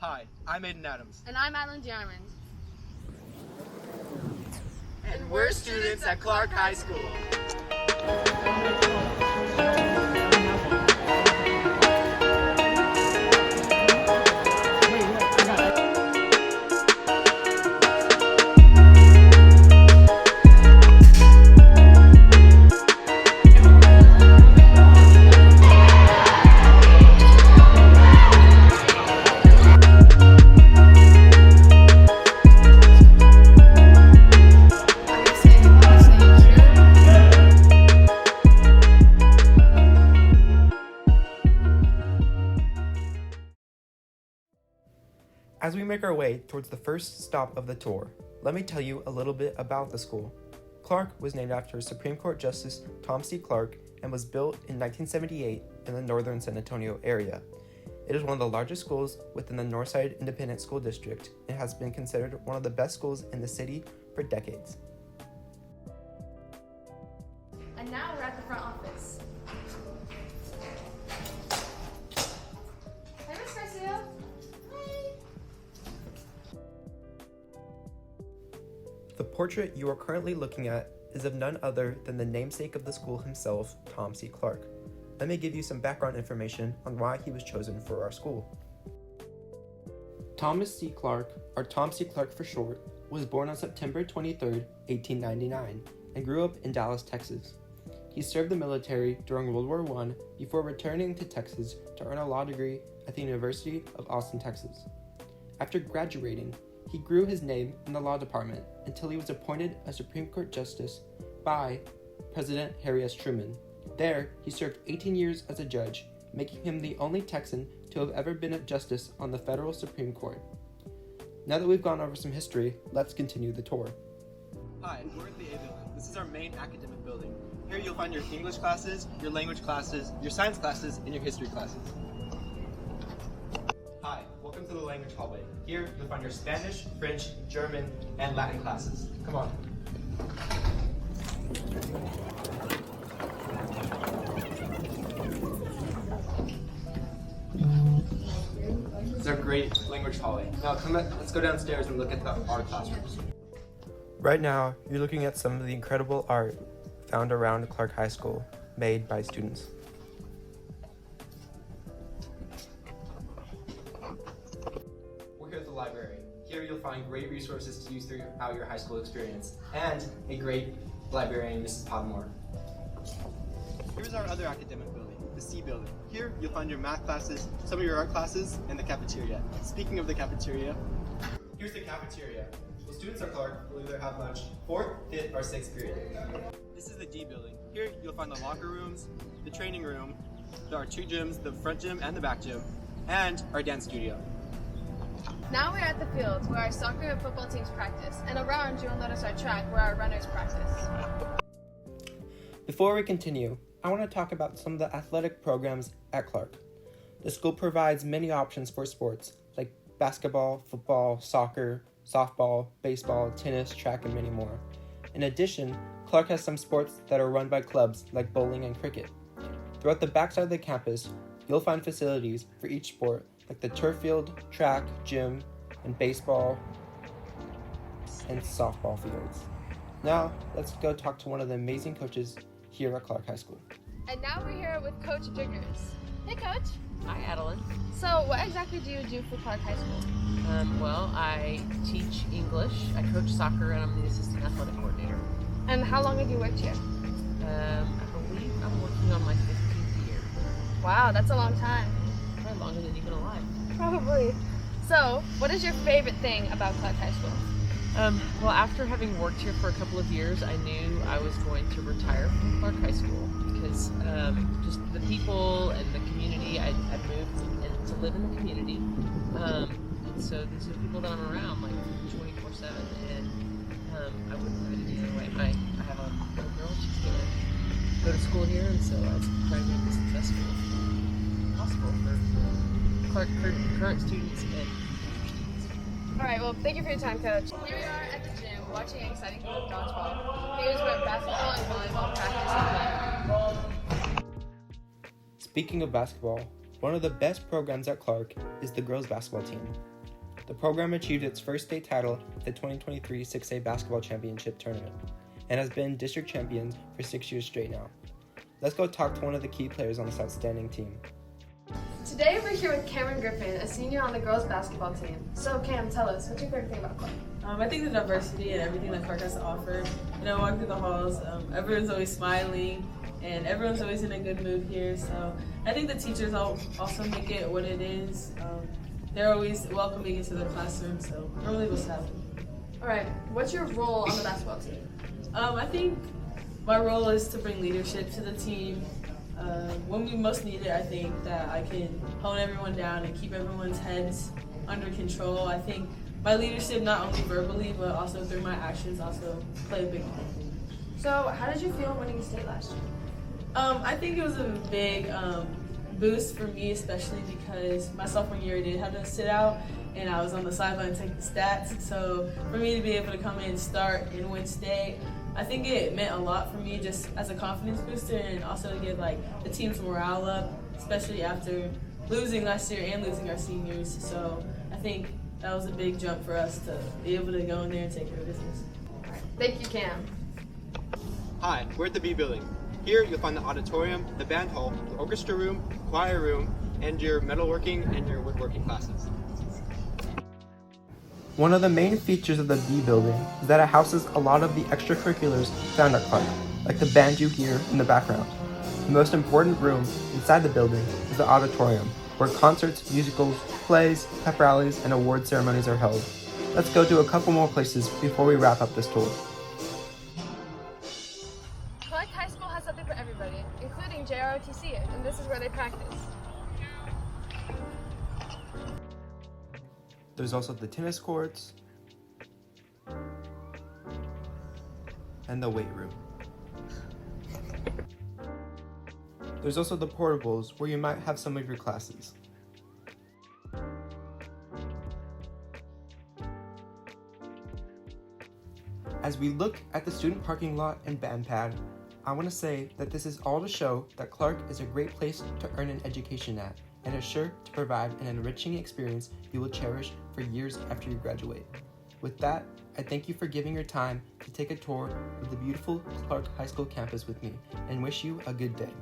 Hi, I'm Aiden Adams. And I'm Madeline Jarman. And we're students at Clark High School. As we make our way towards the first stop of the tour, let me tell you a little bit about the school. Clark was named after Supreme Court Justice Tom C. Clark and was built in 1978 in the northern San Antonio area. It is one of the largest schools within the Northside Independent School District and has been considered one of the best schools in the city for decades. And now we're at the front office. Hey, Miss Garcia. The portrait you are currently looking at is of none other than the namesake of the school himself, Tom C. Clark. Let me give you some background information on why he was chosen for our school. Thomas C. Clark, or Tom C. Clark for short, was born on September 23, 1899, and grew up in Dallas, Texas. He served the military during World War I before returning to Texas to earn a law degree at the University of Austin, Texas. After graduating, he grew his name in the law department until he was appointed a Supreme Court Justice by President Harry S. Truman. There, he served 18 years as a judge, making him the only Texan to have ever been a justice on the federal Supreme Court. Now that we've gone over some history, let's continue the tour. Hi, we're at the A building. This is our main academic building. Here you'll find your English classes, your language classes, your science classes, and your history classes. Hi, welcome to the language hallway. Here you'll find your Spanish, French, German, and Latin classes. Come on. This is our great language hallway. Now let's go downstairs and look at the art classrooms. Right now, you're looking at some of the incredible art found around Clark High School, made by students. We're here at the library. Here you'll find great resources to use throughout your high school experience, and a great librarian, Mrs. Podmore. Here's our other academic building, the C building. Here you'll find your math classes, some of your art classes, and the cafeteria. Speaking of the cafeteria, here's the cafeteria. Well, students at Clark will either have lunch 4th, 5th, or 6th period. This is the D building. Here you'll find the locker rooms, the training room, there are 2 gyms, the front gym and the back gym, and our dance studio. Now we're at the fields where our soccer and football teams practice, and around you'll notice our track where our runners practice. Before we continue, I want to talk about some of the athletic programs at Clark. The school provides many options for sports like basketball, football, soccer, softball, baseball, tennis, track, and many more. In addition, Clark has some sports that are run by clubs like bowling and cricket. Throughout the backside of the campus, you'll find facilities for each sport like the turf field, track, gym, and baseball and softball fields. Now, let's go talk to one of the amazing coaches here at Clark High School. And now we're here with Coach Jiggers. Hey, Coach. Hi, Adeline. So, what exactly do you do for Clark High School? Well, I teach English, I coach soccer, and I'm the assistant athletic coordinator. And how long have you worked here? I believe I'm working on my 15th year. Wow, that's a long time. Probably longer than you've been alive. Probably. So, what is your favorite thing about Clark High School? Well, after having worked here for a couple of years, I knew I was going to retire from Clark High School because just the people and the community, I'd moved to live in the community. And so these are the people that I'm around like 24/7, and I wouldn't have it any other way. I have a little girl, she's going to go to school here, and so I try to make this successful as possible for Clark current students and future students. All right, well, thank you for your time, Coach. Here we are at the gym watching an exciting game of dodgeball. Here's where basketball and volleyball practice and play. Speaking of basketball, One of the best programs at Clark is the girls basketball team. The program achieved its first state title at the 2023 6A Basketball Championship Tournament and has been district champions for 6 years straight now. Let's go talk to one of the key players on this outstanding team. Today we're here with Cameron Griffin, a senior on the girls basketball team. So Cam, tell us, what's your favorite thing about Clark? I think the diversity and everything that Clark has to offer. Walking through the halls, everyone's always smiling and everyone's always in a good mood here. So I think the teachers also make it what it is. They're always welcoming into the classroom, so we're really just happy. All right, what's your role on the basketball team? I think my role is to bring leadership to the team. When we most need it, I think that I can hone everyone down and keep everyone's heads under control. I think my leadership, not only verbally, but also through my actions, also play a big role. So how did you feel winning state last year? I think it was a big boost for me, especially because my sophomore year I did have to sit out and I was on the sideline taking stats. So for me to be able to come in, start, and win state, I think it meant a lot for me just as a confidence booster and also to get the team's morale up, especially after losing last year and losing our seniors. So I think that was a big jump for us to be able to go in there and take care of business. Thank you, Cam. Hi, we're at the B building. Here you'll find the auditorium, the band hall, the orchestra room, choir room, and your metalworking and your woodworking classes. One of the main features of the B building is that it houses a lot of the extracurriculars found at Clark, like the band you hear in the background. The most important room inside the building is the auditorium, where concerts, musicals, plays, pep rallies, and award ceremonies are held. Let's go to a couple more places before we wrap up this tour. Clark High School has something for everybody, including JROTC, and this is where they practice. There's also the tennis courts and the weight room. There's also the portables where you might have some of your classes. As we look at the student parking lot and band pad, I want to say that this is all to show that Clark is a great place to earn an education at and is sure to provide an enriching experience you will cherish for years after you graduate. With that, I thank you for giving your time to take a tour of the beautiful Clark High School campus with me and wish you a good day.